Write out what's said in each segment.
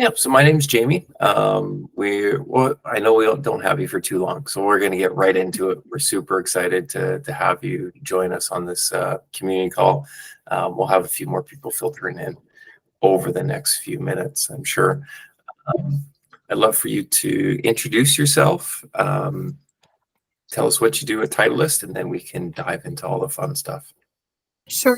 Yeah, so my name's Jamie. I know we don't have you for too long, so we're going to get right into it. We're super excited to have you join us on this community call. We'll have a few more people filtering in over the next few minutes, I'm sure. I'd love for you to introduce yourself, tell us what you do at Titleist, and then we can dive into all the fun stuff. Sure.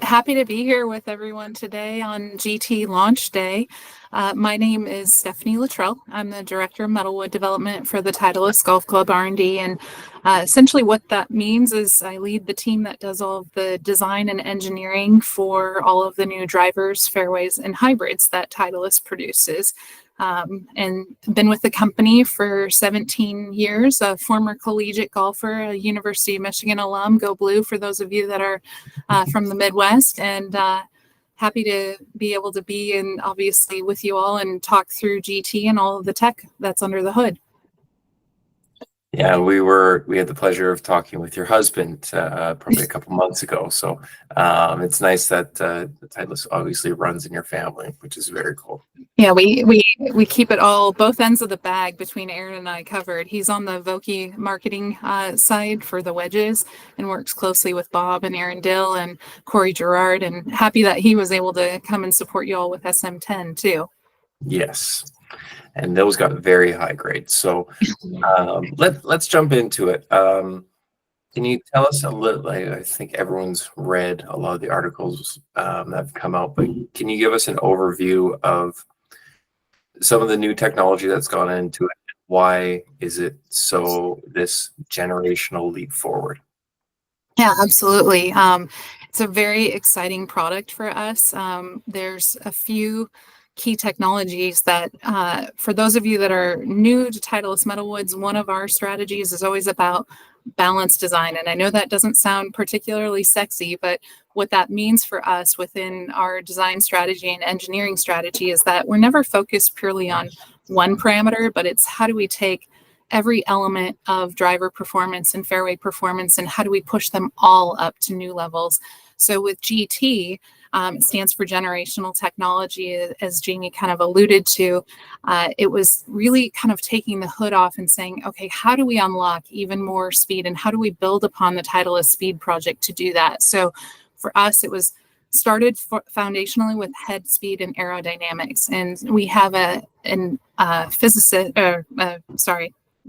Happy to be here with everyone today on GT launch day. My name is Stephanie Luttrell. I'm the Director of Metalwood Development for the Titleist Golf Club R&D, and essentially what that means is I lead the team that does all of the design and engineering for all of the new drivers, fairways, and hybrids that Titleist produces. And been with the company for 17 years, a former collegiate golfer, a University of Michigan alum, go blue for those of you that are from the Midwest, and happy to be able to be in obviously with you all and talk through GT and all of the tech that's under the hood. Yeah, we had the pleasure of talking with your husband probably a couple months ago. So it's nice that the Titleist obviously runs in your family, which is very cool. Yeah, we keep it all, both ends of the bag between Aaron and I covered. He's on the Vokey marketing side for the wedges and works closely with Bob and Aaron Dill and Corey Gerard, and happy that he was able to come and support you all with SM10 too. Yes. And those got very high grades. So let's jump into it. Can you tell us a little, I think everyone's read a lot of the articles that have come out, but can you give us an overview of some of the new technology that's gone into it? Why is it so this generational leap forward? Yeah, absolutely. It's a very exciting product for us. There's a few key technologies that for those of you that are new to Titleist Metalwoods, one of our strategies is always about balanced design. And I know that doesn't sound particularly sexy, but what that means for us within our design strategy and engineering strategy is that we're never focused purely on one parameter, but it's how do we take every element of driver performance and fairway performance and how do we push them all up to new levels. So with GT, it stands for generational technology, as Jamie kind of alluded to. It was really kind of taking the hood off and saying, okay, how do we unlock even more speed and how do we build upon the Titleist Speed project to do that? So for us, it was started foundationally with head speed and aerodynamics. And we have a physicist,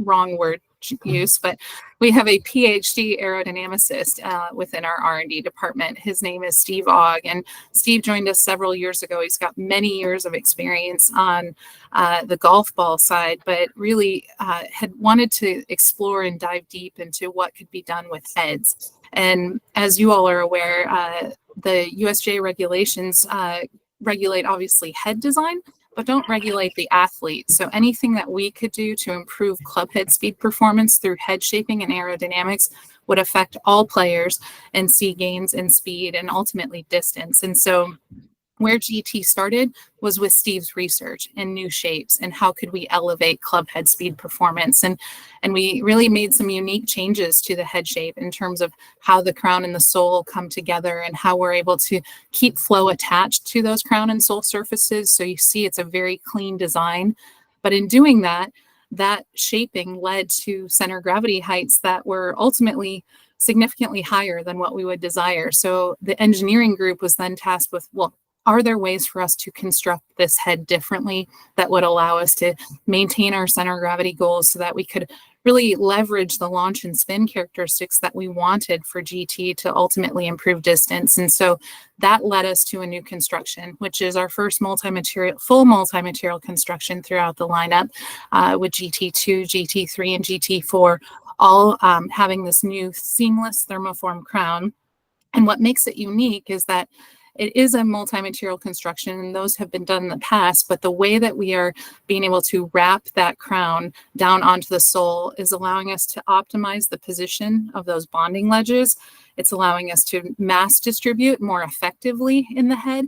wrong word use, but we have a PhD aerodynamicist within our R&D department. His name is Steve Ogg, and Steve joined us several years ago. He's got many years of experience on the golf ball side, but really had wanted to explore and dive deep into what could be done with heads. And as you all are aware, the USGA regulations regulate obviously head design, but don't regulate the athlete. So anything that we could do to improve club head speed performance through head shaping and aerodynamics would affect all players and see gains in speed and ultimately distance. And so where GT started was with Steve's research and new shapes and how could we elevate club head speed performance. And we really made some unique changes to the head shape in terms of how the crown and the sole come together and how we're able to keep flow attached to those crown and sole surfaces. So you see it's a very clean design. But in doing that, that shaping led to center gravity heights that were ultimately significantly higher than what we would desire. So the engineering group was then tasked with, well, are there ways for us to construct this head differently that would allow us to maintain our center gravity goals so that we could really leverage the launch and spin characteristics that we wanted for GT to ultimately improve distance? And so that led us to a new construction, which is our first full multi-material construction throughout the lineup with GT2, GT3, and GT4, all having this new seamless thermoform crown. And what makes it unique is that it is a multi-material construction, and those have been done in the past, but the way that we are being able to wrap that crown down onto the sole is allowing us to optimize the position of those bonding ledges. It's allowing us to mass distribute more effectively in the head,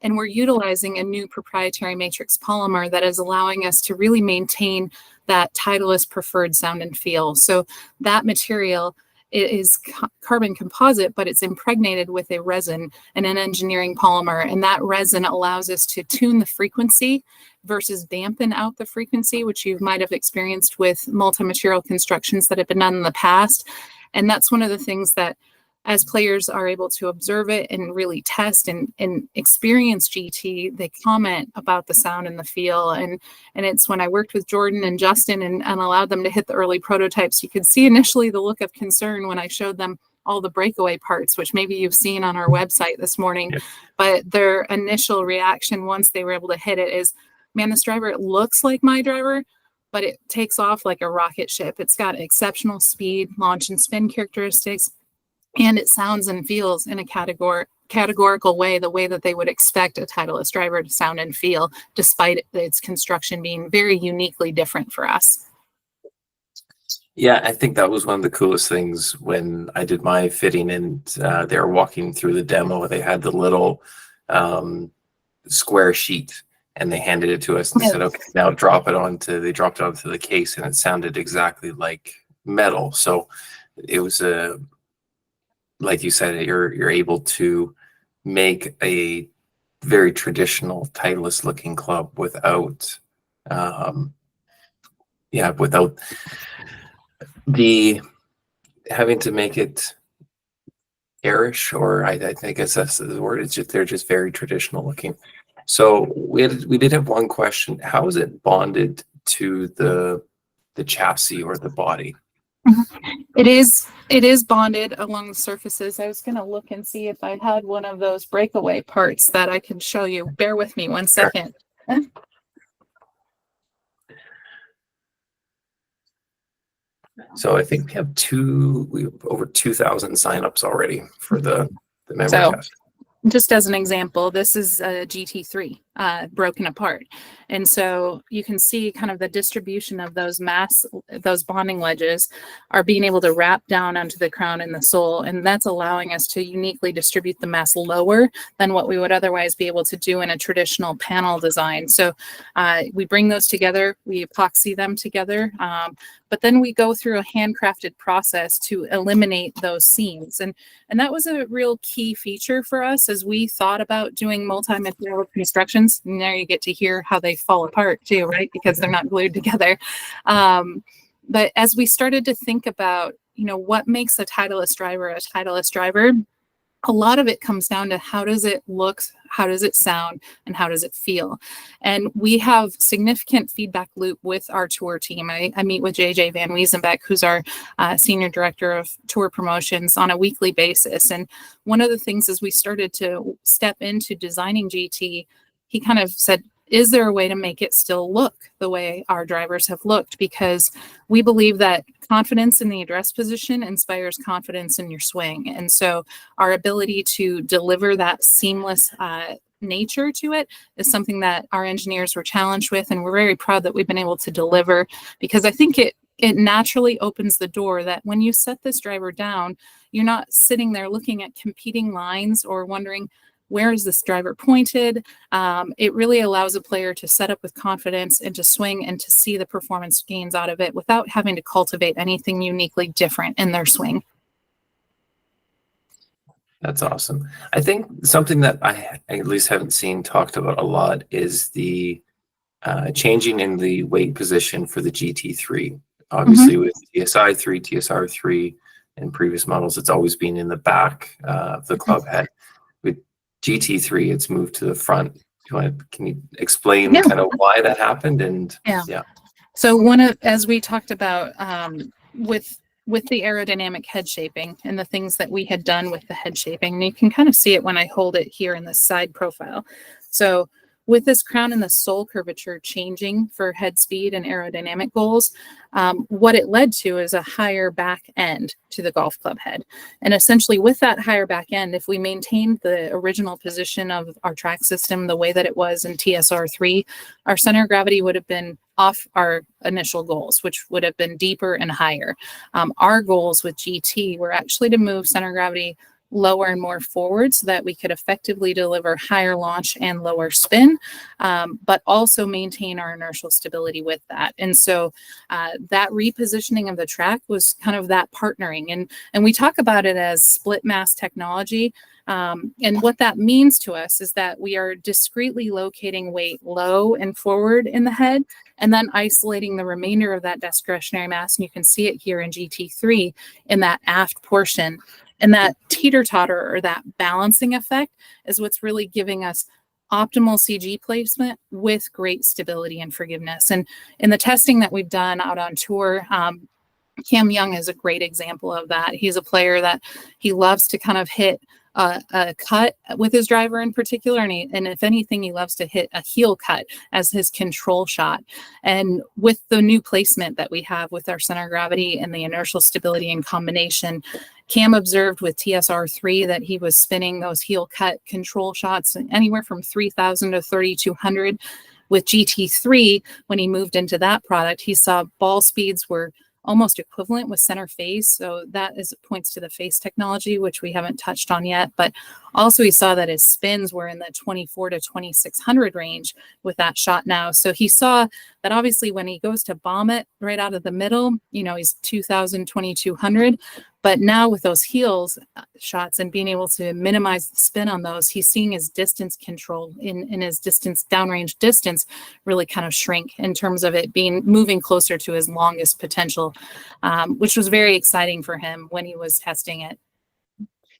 and we're utilizing a new proprietary matrix polymer that is allowing us to really maintain that Titleist preferred sound and feel. So that material it is carbon composite, but it's impregnated with a resin and an engineering polymer. And that resin allows us to tune the frequency versus dampen out the frequency, which you might have experienced with multi-material constructions that have been done in the past. And that's one of the things that, as players are able to observe it and really test and experience GT, they comment about the sound and the feel. And it's when I worked with Jordan and Justin and allowed them to hit the early prototypes, you could see initially the look of concern when I showed them all the breakaway parts, which maybe you've seen on our website this morning. Yep. But their initial reaction once they were able to hit it is, man, this driver, it looks like my driver, but it takes off like a rocket ship. It's got exceptional speed, launch and spin characteristics, and it sounds and feels in a categorical way, the way that they would expect a Titleist driver to sound and feel, despite its construction being very uniquely different for us. Yeah, I think that was one of the coolest things when I did my fitting, and they were walking through the demo. They had the little square sheet, and they handed it to us and said, okay, now they dropped it onto the case, and it sounded exactly like metal. So it was like you said, you're able to make a very traditional Titleist looking club without without the having to make it airish, or I guess that's the word. It's just, they're just very traditional looking. So we did have one question. How is it bonded to the chassis or the body? It is bonded along the surfaces. I was going to look and see if I had one of those breakaway parts that I can show you. Bear with me one second. Sure. So I think we have over 2,000 signups already for the memory test. Just as an example, this is a GT3 broken apart. And so you can see kind of the distribution of those bonding ledges are being able to wrap down onto the crown and the sole. And that's allowing us to uniquely distribute the mass lower than what we would otherwise be able to do in a traditional panel design. So we bring those together, we epoxy them together, but then we go through a handcrafted process to eliminate those seams. And that was a real key feature for us as we thought about doing multi-material constructions. And there you get to hear how they fall apart too, right? Because they're not glued together. But as we started to think about, what makes a Titleist driver, a lot of it comes down to how does it look, how does it sound, and how does it feel? And we have significant feedback loop with our tour team. I meet with JJ Van Wiesenbeck, who's our senior director of tour promotions, on a weekly basis. And one of the things as we started to step into designing GT, he kind of said, is there a way to make it still look the way our drivers have looked? Because we believe that confidence in the address position inspires confidence in your swing. And so our ability to deliver that seamless nature to it is something that our engineers were challenged with. And we're very proud that we've been able to deliver, because I think it naturally opens the door that when you set this driver down, you're not sitting there looking at competing lines or wondering, where is this driver pointed? It really allows a player to set up with confidence and to swing and to see the performance gains out of it without having to cultivate anything uniquely different in their swing. That's awesome. I think something that I at least haven't seen talked about a lot is the changing in the weight position for the GT3. Obviously, with TSI3, TSR3, and previous models, it's always been in the back of the club head. With GT3, it's moved to the front. Can you explain kind of why that happened? And so as we talked about with the aerodynamic head shaping and the things that we had done with the head shaping, and you can kind of see it when I hold it here in the side profile. So with this crown and the sole curvature changing for head speed and aerodynamic goals, what it led to is a higher back end to the golf club head. And essentially with that higher back end, if we maintained the original position of our track system the way that it was in TSR3, our center of gravity would have been off our initial goals, which would have been deeper and higher. Our goals with GT were actually to move center of gravity lower and more forward so that we could effectively deliver higher launch and lower spin, but also maintain our inertial stability with that. And so that repositioning of the track was kind of that partnering. And we talk about it as split mass technology. And what that means to us is that we are discretely locating weight low and forward in the head, and then isolating the remainder of that discretionary mass. And you can see it here in GT3 in that aft portion. And that teeter-totter, or that balancing effect, is what's really giving us optimal CG placement with great stability and forgiveness. And in the testing that we've done out on tour, Cam Young is a great example of that. He's a player that he loves to kind of hit a cut with his driver in particular, and if anything, he loves to hit a heel cut as his control shot. And with the new placement that we have with our center of gravity and the inertial stability in combination, Cam observed with TSR3 that he was spinning those heel cut control shots anywhere from 3,000 to 3,200. With GT3, when he moved into that product, he saw ball speeds were almost equivalent with center face. So that points to the face technology, which we haven't touched on yet. But also he saw that his spins were in the 24 to 2,600 range with that shot now. So he saw that obviously when he goes to bomb it right out of the middle, he's 2,000, 2,200. But now with those heels shots and being able to minimize the spin on those, he's seeing his distance control in his distance, downrange distance, really kind of shrink in terms of it moving closer to his longest potential, which was very exciting for him when he was testing it.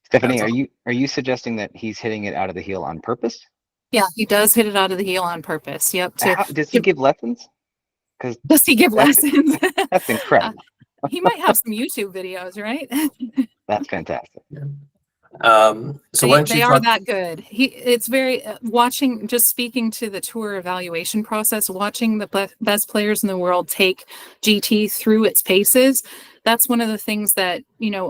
Stephanie, are you suggesting that he's hitting it out of the heel on purpose? Yeah, he does hit it out of the heel on purpose. Yep. Does he give lessons? Does he give lessons? That's incredible. He might have some YouTube videos, right? That's fantastic. So they are that good. It's very watching, just speaking to the tour evaluation process, watching the best players in the world take GT through its paces. That's one of the things that,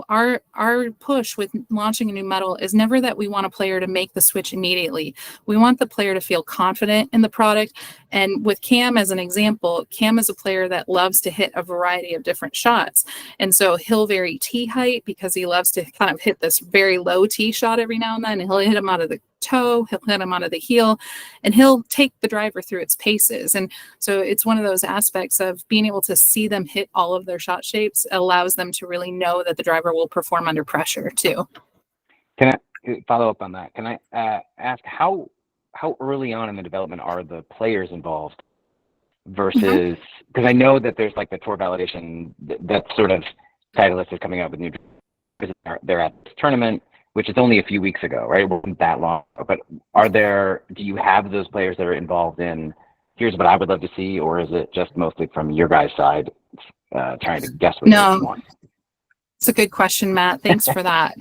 our push with launching a new metal is never that we want a player to make the switch immediately. We want the player to feel confident in the product. And with Cam as an example, Cam is a player that loves to hit a variety of different shots. And so he'll vary tee height because he loves to kind of hit this very low tee shot every now and then. And he'll hit him out of the toe, he'll hit him out of the heel, and he'll take the driver through its paces. And so it's one of those aspects of being able to see them hit all of their shot shapes allows them to really know that the driver will perform under pressure too. Can I follow up on that? Can I ask how early on in the development are the players involved versus, because I know that there's like the tour validation that sort of Titleist is coming up with new, they're at this tournament, which is only a few weeks ago, right? It wasn't that long. But do you have those players that are involved in, here's what I would love to see, or is it just mostly from your guys' side trying to guess what you want? It's a good question, Matt. Thanks for that.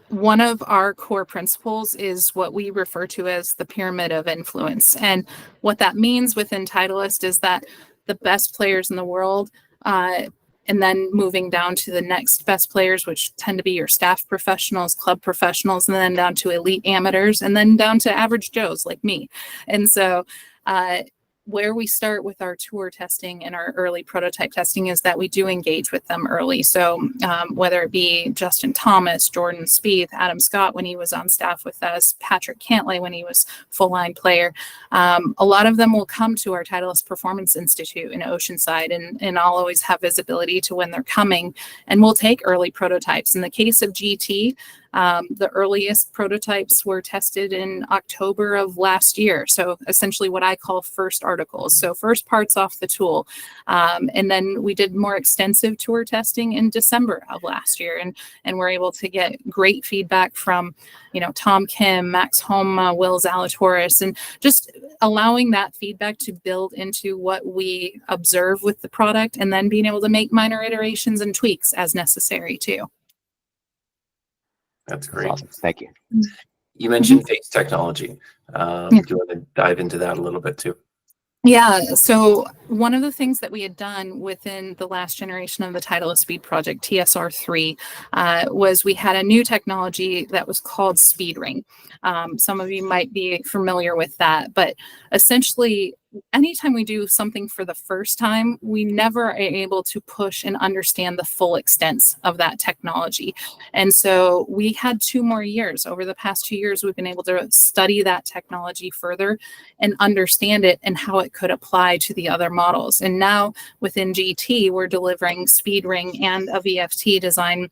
One of our core principles is what we refer to as the pyramid of influence. And what that means within Titleist is that the best players in the world, and then moving down to the next best players, which tend to be your staff professionals, club professionals, and then down to elite amateurs, and then down to average Joes like me. And so where we start with our tour testing and our early prototype testing is that we do engage with them early. So whether it be Justin Thomas, Jordan Spieth, Adam Scott when he was on staff with us, Patrick Cantlay when he was full line player, a lot of them will come to our Titleist Performance Institute in Oceanside, and I'll always have visibility to when they're coming, and we'll take early prototypes. In the case of GT, the earliest prototypes were tested in October of last year. So essentially what I call first articles. So first parts off the tool. And then we did more extensive tour testing in December of last year. And we're able to get great feedback from, Tom Kim, Max Homa, Will Zalatoris, and just allowing that feedback to build into what we observe with the product, and then being able to make minor iterations and tweaks as necessary too. That's great. Awesome. Thank you. You mentioned face technology. Do you want to dive into that a little bit too? Yeah, so one of the things that we had done within the last generation of the Titleist Speed project, TSR3, was we had a new technology that was called Speed Ring. Some of you might be familiar with that, but essentially anytime we do something for the first time, we never are able to push and understand the full extent of that technology. And so we had 2 more years. Over the past 2 years, we've been able to study that technology further and understand it and how it could apply to the other models. And now within GT, we're delivering speed ring and a VFT design,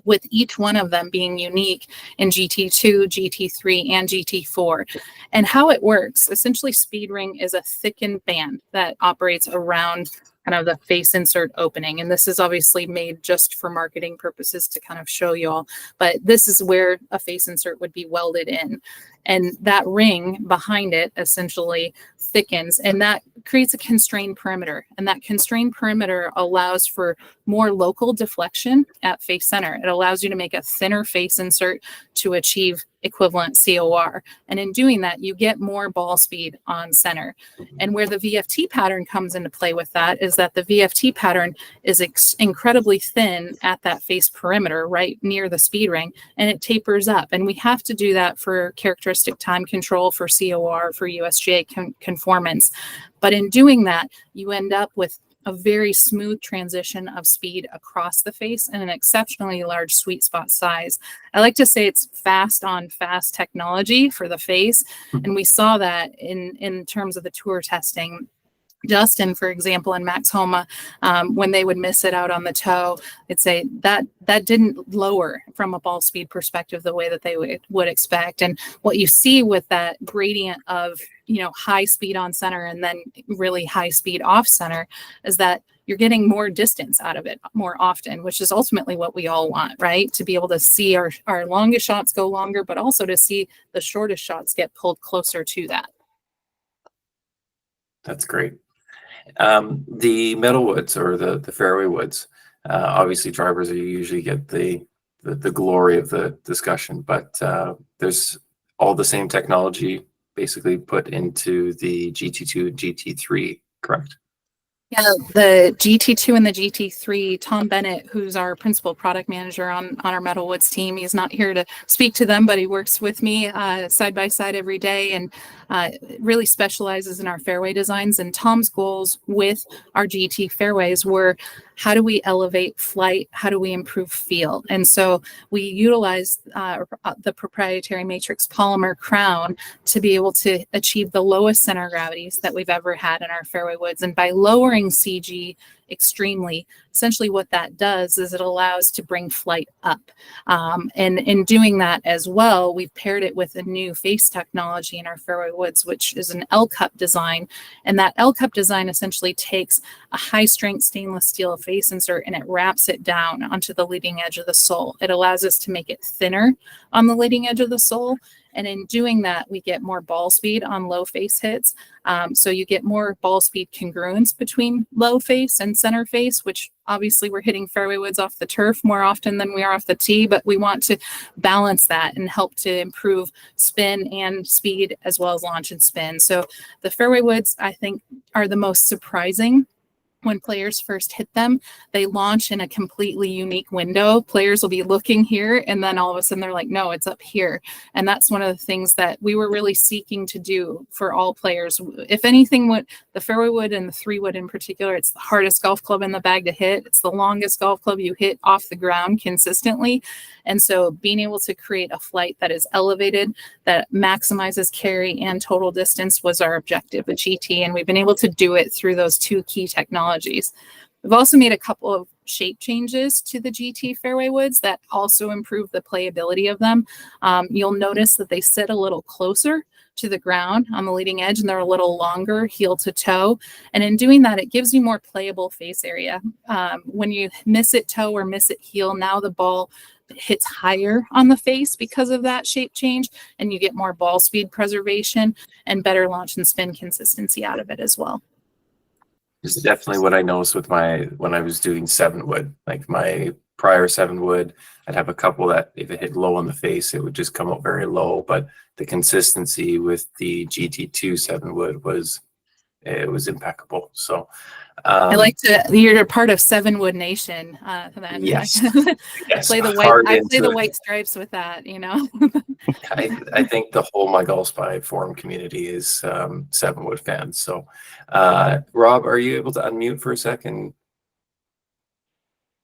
with each one of them being unique in GT2, GT3, and GT4. And how it works, essentially speed ring is a thickened band that operates around kind of the face insert opening. And this is obviously made just for marketing purposes to kind of show you all, but this is where a face insert would be welded in. And that ring behind it essentially thickens, and that creates a constrained perimeter. And that constrained perimeter allows for more local deflection at face center. It allows you to make a thinner face insert to achieve equivalent COR. And in doing that, you get more ball speed on center. And where the VFT pattern comes into play with that is that the VFT pattern is incredibly thin at that face perimeter, right near the speed ring, and it tapers up. And we have to do that for characteristic time control, for COR, for USGA conformance. But in doing that, you end up with a very smooth transition of speed across the face and an exceptionally large sweet spot size. I like to say it's fast on fast technology for the face. And we saw that in terms of the tour testing. Justin, for example, and Max Homa, when they would miss it out on the toe, they'd say that didn't lower from a ball speed perspective the way that they would expect. And what you see with that gradient of, high speed on center and then really high speed off center is that you're getting more distance out of it more often, which is ultimately what we all want, right? To be able to see our longest shots go longer, but also to see the shortest shots get pulled closer to that. That's great. The metal woods or the fairway woods, obviously drivers are usually get the glory of the discussion, but there's all the same technology basically put into the GT2 GT3, correct? Yeah, the GT2 and the GT3, Tom Bennett, who's our principal product manager on our Metalwoods team, he's not here to speak to them, but he works with me side by side every day and really specializes in our fairway designs. And Tom's goals with our GT fairways were, how do we elevate flight? How do we improve feel? And so we utilized the proprietary matrix polymer crown to be able to achieve the lowest center gravities that we've ever had in our fairway woods. And by lowering CG extremely, essentially what that does is it allows to bring flight up. And in doing that as well, we've paired it with a new face technology in our fairway woods, which is an L-cup design. And that L-cup design essentially takes a high strength stainless steel face insert and it wraps it down onto the leading edge of the sole. It allows us to make it thinner on the leading edge of the sole. And in doing that, we get more ball speed on low face hits. So you get more ball speed congruence between low face and center face, which obviously we're hitting fairway woods off the turf more often than we are off the tee, but we want to balance that and help to improve spin and speed as well as launch and spin. So the fairway woods, I think, are the most surprising. When players first hit them, they launch in a completely unique window. Players will be looking here, and then all of a sudden they're like, no, it's up here. And that's one of the things that we were really seeking to do for all players. If anything, what the fairway wood and the 3-wood in particular, it's the hardest golf club in the bag to hit. It's the longest golf club you hit off the ground consistently. And so being able to create a flight that is elevated, that maximizes carry and total distance was our objective at GT. And we've been able to do it through those two key technologies. We've also made a couple of shape changes to the GT fairway woods that also improve the playability of them. You'll notice that they sit a little closer to the ground on the leading edge and they're a little longer heel to toe. And in doing that, it gives you more playable face area. When you miss it toe or miss it heel, now the ball hits higher on the face because of that shape change, and you get more ball speed preservation and better launch and spin consistency out of it as well. This is definitely what I noticed with when I was doing 7-wood, like my prior 7-wood, I'd have a couple that if it hit low on the face, it would just come out very low. But the consistency with the GT2 7-wood was it was impeccable. So I like to. You're a part of Seven Wood Nation. Then yes, yes, play the white. hard I play into the it. white stripes with that. I think the whole My Golf Spy forum community is Seven Wood fans. So, Rob, are you able to unmute for a second?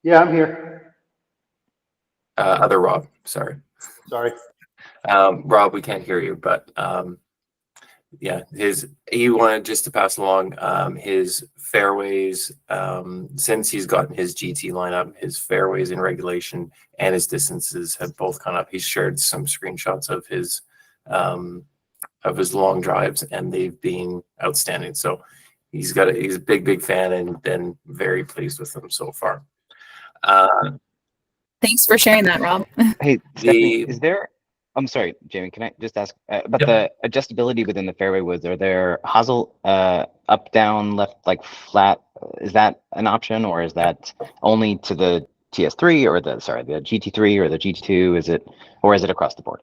Yeah, I'm here. Other Rob, sorry. Sorry. Rob, we can't hear you, but yeah, he wanted just to pass along his fairways. Since he's gotten his GT lineup, his fairways in regulation and his distances have both gone up. He's shared some screenshots of his long drives, and they've been outstanding. So he's a big fan and been very pleased with them so far. Thanks for sharing that, Rob. Hey, Stephanie, I'm sorry, Jamie, can I just ask about the adjustability within the fairway woods? Are there hosel up, down, left, like flat? Is that an option, or is that only to the TS3 or the GT3 or the GT2? Is it across the board?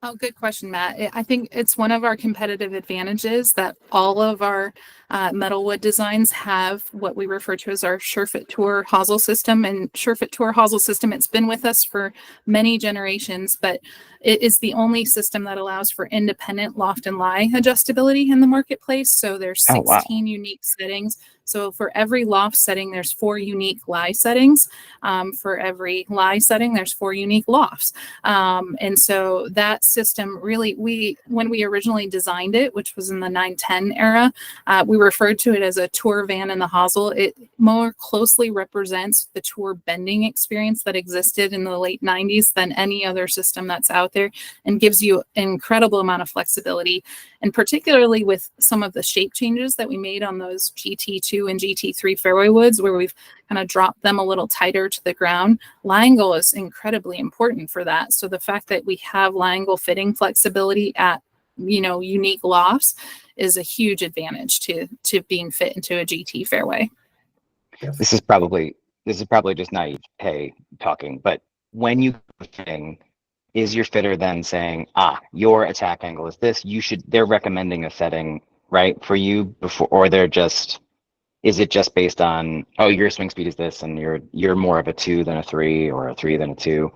Oh, good question, Matt. I think it's one of our competitive advantages that all of our metalwood designs have what we refer to as our SureFit Tour hosel system. And SureFit Tour hosel system, it's been with us for many generations, but it is the only system that allows for independent loft and lie adjustability in the marketplace. So there's 16 unique settings. So for every loft setting, there's 4 unique lie settings. For every lie setting, there's 4 unique lofts. And so that system really, when we originally designed it, which was in the 910 era, we referred to it as a tour van in the hosel. It more closely represents the tour bending experience that existed in the late 90s than any other system that's out there, and gives you an incredible amount of flexibility. And particularly with some of the shape changes that we made on those GT2 and GT3 fairway woods, where we've kind of dropped them a little tighter to the ground, lie angle is incredibly important for that. So the fact that we have lie angle fitting flexibility at unique lofts is a huge advantage to being fit into a GT fairway. This is probably just naive talking, but when you fitting, is your fitter then saying, your attack angle is this? They're recommending a setting, right, for you before, or is it just based on, your swing speed is this, and you're more of a 2 than a 3, or a 3 than a 2?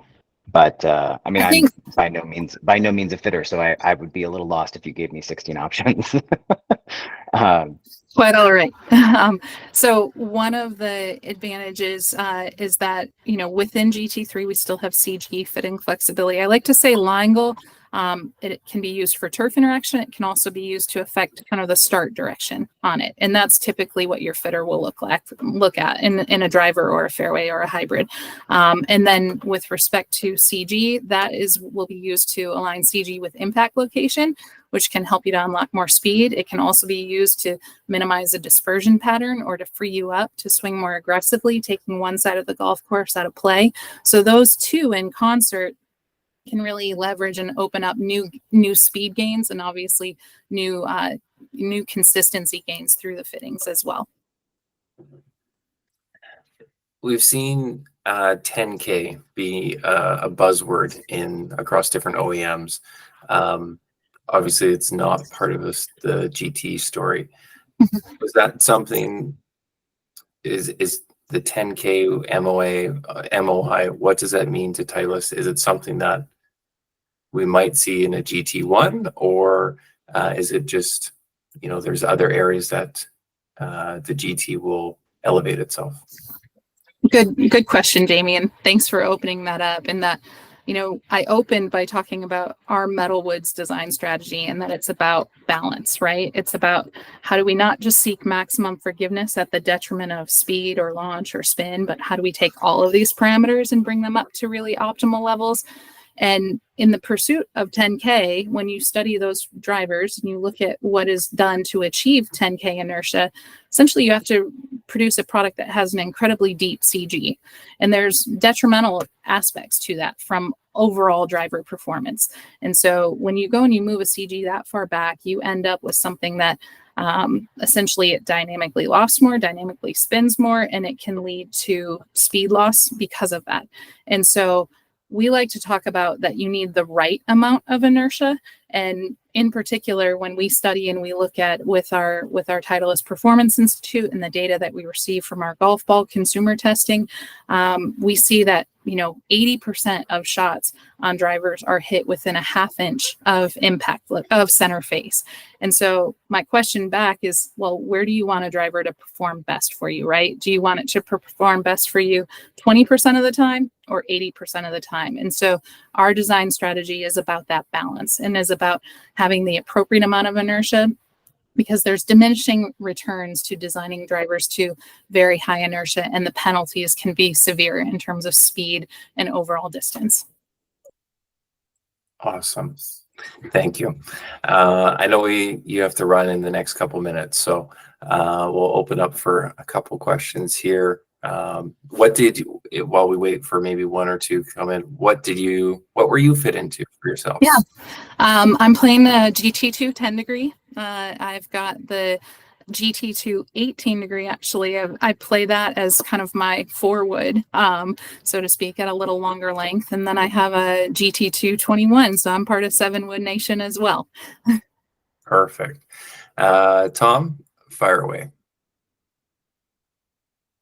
But I'm by no means a fitter, so I would be a little lost if you gave me 16 options. Quite all right. So one of the advantages is that, within GT3, we still have CG fitting flexibility. I like to say lie angle, it can be used for turf interaction. It can also be used to affect kind of the start direction on it. And that's typically what your fitter will look at in a driver or a fairway or a hybrid. And then with respect to CG, will be used to align CG with impact location, which can help you to unlock more speed. It can also be used to minimize a dispersion pattern or to free you up to swing more aggressively, taking one side of the golf course out of play. So those two in concert can really leverage and open up new speed gains, and obviously new consistency gains through the fittings as well. We've seen 10K be a buzzword across different OEMs. Obviously, it's not part of the GT story. Was that something? Is the 10K MOI? What does that mean to Titleist? Is it something that we might see in a GT1, or is it just there's other areas that the GT will elevate itself? Good question, Jamie, and thanks for opening that up. And that, I opened by talking about our metalwoods design strategy, and that it's about balance, right? It's about how do we not just seek maximum forgiveness at the detriment of speed or launch or spin, but how do we take all of these parameters and bring them up to really optimal levels? And in the pursuit of 10K, when you study those drivers and you look at what is done to achieve 10K inertia, essentially you have to produce a product that has an incredibly deep CG. And there's detrimental aspects to that from overall driver performance. And so when you go and you move a CG that far back, you end up with something that essentially it dynamically lofts more, dynamically spins more, and it can lead to speed loss because of that. And so we like to talk about that you need the right amount of inertia. And in particular, when we study and we look at with our Titleist Performance Institute and the data that we receive from our golf ball consumer testing, we see that 80% of shots on drivers are hit within a half inch of impact of center face. And so my question back is, well, where do you want a driver to perform best for you, right? Do you want it to perform best for you 20% of the time or 80% of the time? And so our design strategy is about that balance and is about having the appropriate amount of inertia, because there's diminishing returns to designing drivers to very high inertia, and the penalties can be severe in terms of speed and overall distance. Awesome. Thank you. I know you have to run in the next couple minutes, so we'll open up for a couple questions here. While we wait for maybe one or two to come in, what were you fit into for yourself? Yeah, I'm playing the GT2 10 degree. I've got the GT2 18 degree. Actually, I play that as kind of my forward, so to speak, at a little longer length. And then I have a GT2 21, so I'm part of 7 Wood Nation as well. Perfect. Tom, fire away.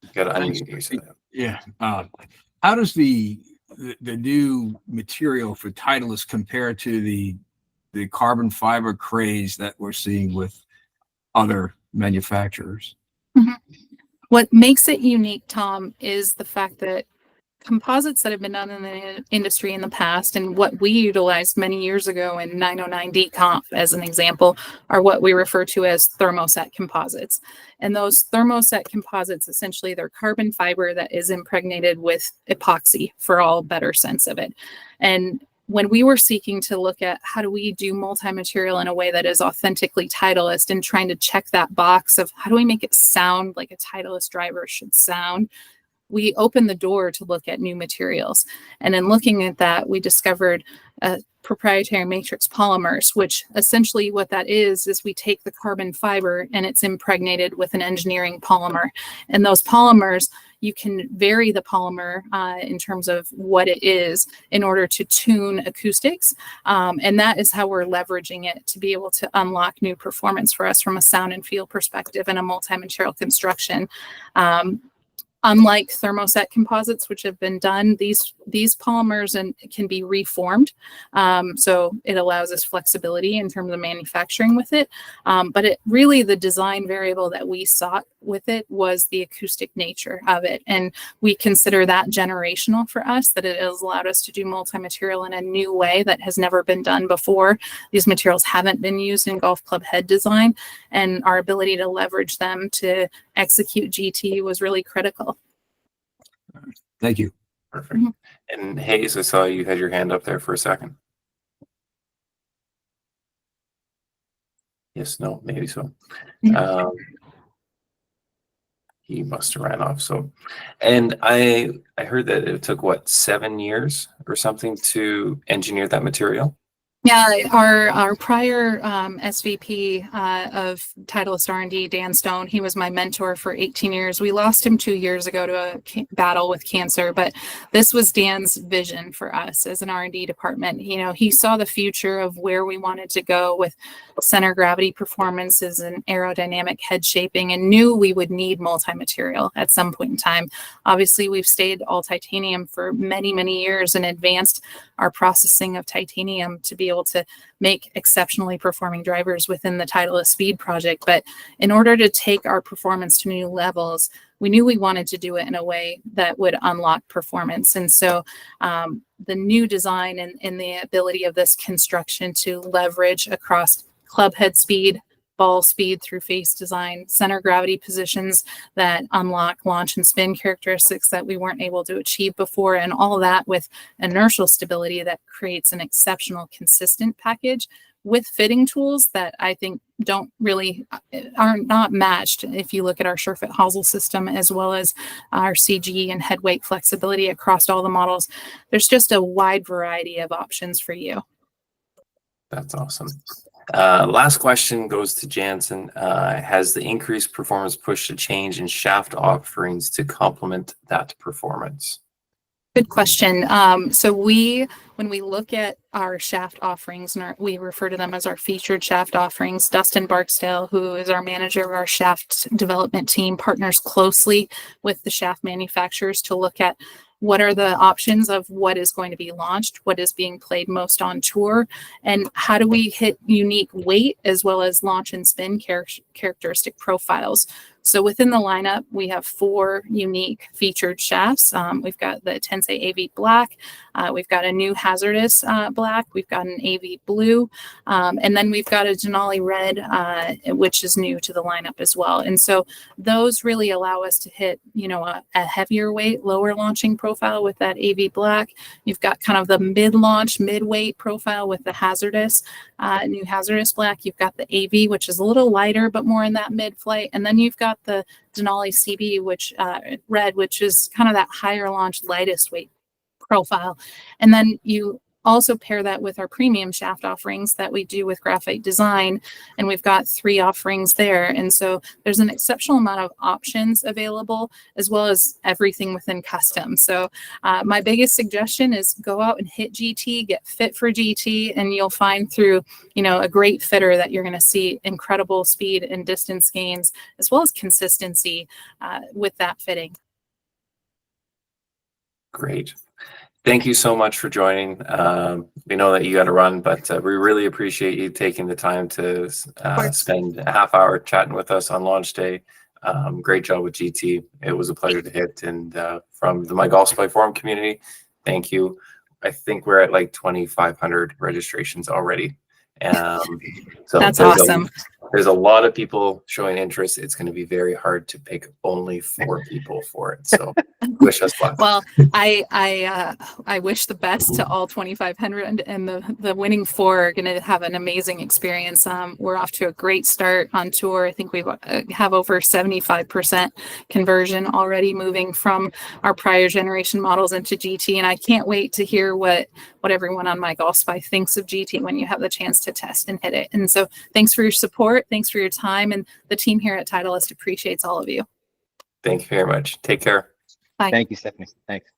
You gotta unmute yourself. Yeah. How does the new material for Titleist compare to the carbon fiber craze that we're seeing with other manufacturers? Mm-hmm. What makes it unique, Tom, is the fact that composites that have been done in the industry in the past, and what we utilized many years ago in 909D comp as an example, are what we refer to as thermoset composites. And those thermoset composites, essentially, they're carbon fiber that is impregnated with epoxy, for all better sense of it. And when we were seeking to look at how do we do multi-material in a way that is authentically Titleist, and trying to check that box of how do we make it sound like a Titleist driver should sound, we opened the door to look at new materials. And in looking at that, we discovered proprietary matrix polymers, which essentially what that is we take the carbon fiber and it's impregnated with an engineering polymer. And those polymers, you can vary the polymer in terms of what it is in order to tune acoustics. And that is how we're leveraging it to be able to unlock new performance for us from a sound and feel perspective in a multi-material construction. Unlike thermoset composites, which have been done, these polymers can be reformed. So it allows us flexibility in terms of manufacturing with it. But it really, the design variable that we sought with it was the acoustic nature of it. And we consider that generational for us, that it has allowed us to do multi-material in a new way that has never been done before. These materials haven't been used in golf club head design, and our ability to leverage them to execute GT was really critical. Thank you. Perfect. Mm-hmm. And Hayes, I saw you had your hand up there for a second. Yes, no, maybe so. He must have ran off. So, and I heard that it took 7 years or something to engineer that material. Yeah, our prior SVP of Titleist R&D, Dan Stone, he was my mentor for 18 years. We lost him 2 years ago to a battle with cancer, but this was Dan's vision for us as an R&D department. He saw the future of where we wanted to go with center gravity performances and aerodynamic head shaping, and knew we would need multi-material at some point in time. Obviously, we've stayed all titanium for many, many years and advanced our processing of titanium to be able to make exceptionally performing drivers within the Titleist Speed project. But in order to take our performance to new levels, we knew we wanted to do it in a way that would unlock performance. And so the new design and the ability of this construction to leverage across club head speed, ball speed through face design, center gravity positions that unlock launch and spin characteristics that we weren't able to achieve before, and all of that with inertial stability that creates an exceptional, consistent package with fitting tools that I think are not matched if you look at our SureFit hosel system, as well as our CG and head weight flexibility across all the models. There's just a wide variety of options for you. That's awesome. Last question goes to Jansen. Has the increased performance pushed a change in shaft offerings to complement that performance? Good question. So when we look at our shaft offerings, and we refer to them as our featured shaft offerings, Dustin Barksdale, who is our manager of our shaft development team, partners closely with the shaft manufacturers to look at what are the options of what is going to be launched, what is being played most on tour, and how do we hit unique weight as well as launch and spin characteristic profiles. So within the lineup, we have 4 unique featured shafts. We've got the Tensei AV Black, we've got a new Hazardous Black, we've got an AV Blue, and then we've got a Denali Red, which is new to the lineup as well. And so those really allow us to hit, a heavier weight, lower launching profile with that AV Black. You've got kind of the mid-launch, mid-weight profile with the Hazardous, new Hazardous Black. You've got the AV, which is a little lighter, but more in that mid-flight. And then you've got the Denali CB, which Red, which is kind of that higher launch, lightest weight profile. And then you also pair that with our premium shaft offerings that we do with Graphite Design, and we've got 3 offerings there. And so there's an exceptional amount of options available, as well as everything within custom. So my biggest suggestion is go out and hit GT, get fit for GT, and you'll find through a great fitter that you're going to see incredible speed and distance gains, as well as consistency with that fitting. Great. Thank you so much for joining. We know that you got to run, but we really appreciate you taking the time to spend a half hour chatting with us on launch day. Great job with GT. It was a pleasure to hit. And from the My Golf Supply Forum community, thank you. I think we're at like 2,500 registrations already. So that's awesome. There's a lot of people showing interest. It's going to be very hard to pick only 4 people for it. So wish us luck. Well, I wish the best to all 2,500, and the winning 4 are going to have an amazing experience. We're off to a great start on tour. I think we have over 75% conversion already moving from our prior generation models into GT, and I can't wait to hear what everyone on My Golf Spy thinks of GT when you have the chance to test and hit it. And so thanks for your support. Thanks for your time. And the team here at Titleist appreciates all of you. Thank you very much. Take care. Bye. Thank you, Stephanie. Thanks.